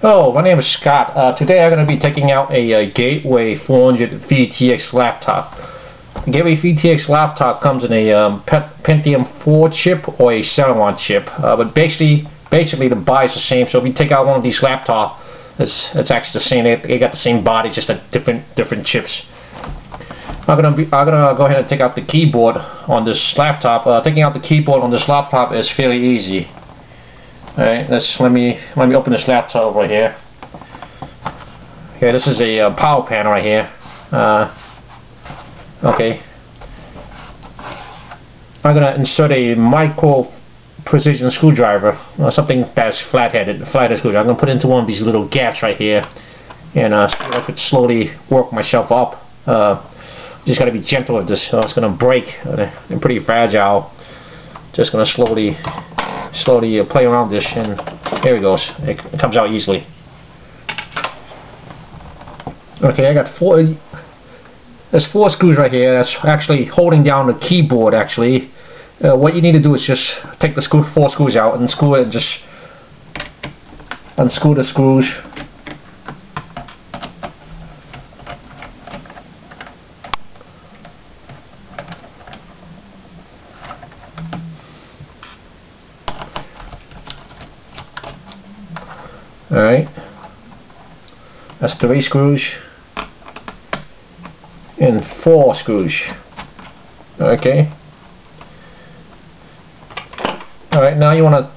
Oh, my name is Scott. Today I'm going to be taking out a Gateway 400 VTX laptop. The Gateway VTX laptop comes in a Pentium 4 chip or a Celeron chip, but basically the buy is the same. So if you take out one of these laptops, it's actually the same. They got the same body, just a different chips. I'm gonna go ahead and take out the keyboard on this laptop. Taking out the keyboard on this laptop is fairly easy. Alright, let me open this laptop over here. Okay, this is a power panel right here. Okay. I'm gonna insert a micro precision screwdriver, something that's flatheaded screwdriver. I'm gonna put it into one of these little gaps right here, and see if I could slowly work myself up. Just gotta be gentle with this, it's gonna break. I'm pretty fragile. Just gonna slowly play around this, and there it goes. It comes out easily. Okay, I got there's 4 screws right here. That's actually holding down the keyboard. Actually, what you need to do is just take the 4 screws out and screw it, and just unscrew the screws. Alright, that's 3 screws and 4 screws. Okay. Alright, now you want to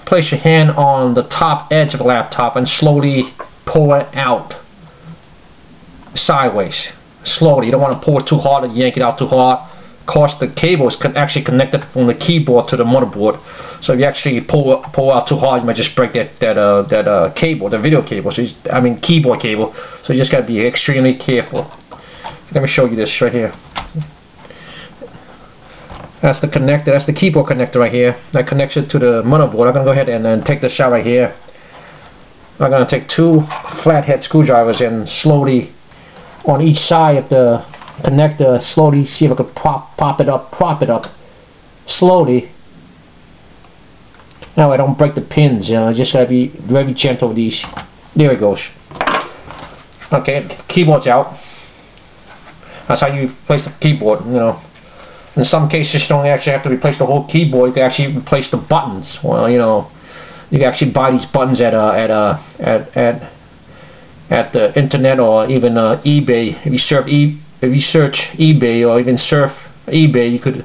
place your hand on the top edge of the laptop and slowly pull it out sideways. Slowly, you don't want to pull it too hard and yank it out too hard. Of course, the cable is actually connected from the keyboard to the motherboard. So if you actually pull out too hard, you might just break that cable, the video cable. So keyboard cable. So you just got to be extremely careful. Let me show you this right here. That's the connector. That's the keyboard connector right here. That connects it to the motherboard. I'm gonna go ahead and then take this out right here. I'm gonna take 2 flathead screwdrivers and slowly on each side of the connector, slowly see if I could prop it up slowly. Now I don't break the pins, just gotta be very gentle with these. There it goes. Okay, the keyboard's out. That's how you replace the keyboard, In some cases you don't actually have to replace the whole keyboard, you can actually replace the buttons. Well, you can actually buy these buttons at the internet or even eBay. If you search eBay or even surf eBay, you could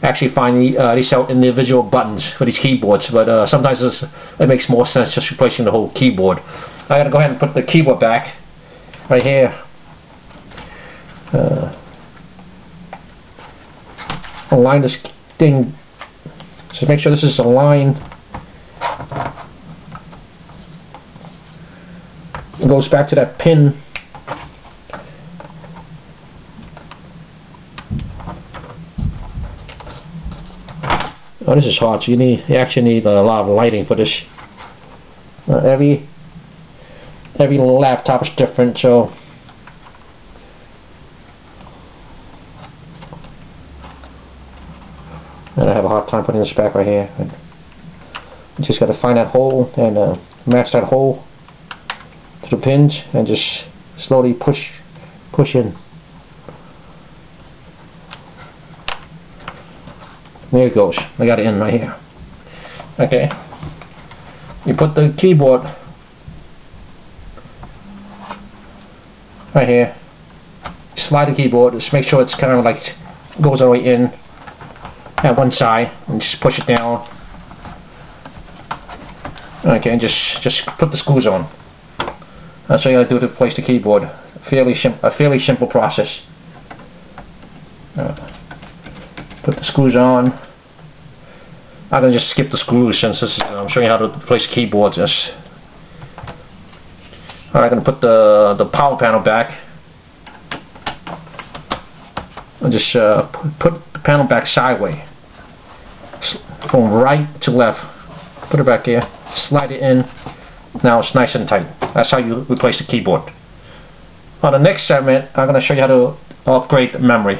actually find they sell individual buttons for these keyboards, but sometimes it makes more sense just replacing the whole keyboard. I gotta go ahead and put the keyboard back right here. Align this thing, so make sure this is aligned. It goes back to that pin. Oh, this is hard, so you actually need a lot of lighting for this. Every laptop is different, so and I have a hard time putting this back right here. You just got to find that hole and match that hole to the pins, and just slowly push in. There it goes. I got it in right here. Okay. You put the keyboard right here. Slide the keyboard. Just make sure it's kind of like goes all the way in at one side, and just push it down. Okay, and just put the screws on. That's what you gotta do to place the keyboard. A fairly simple process. Put the screws on. I'm gonna just skip the screws since I'm showing you how to place the keyboard. Alright, I'm gonna put the power panel back. And just put the panel back sideways, from right to left. Put it back here. Slide it in. Now it's nice and tight. That's how you replace the keyboard. On the next segment, I'm going to show you how to upgrade the memory.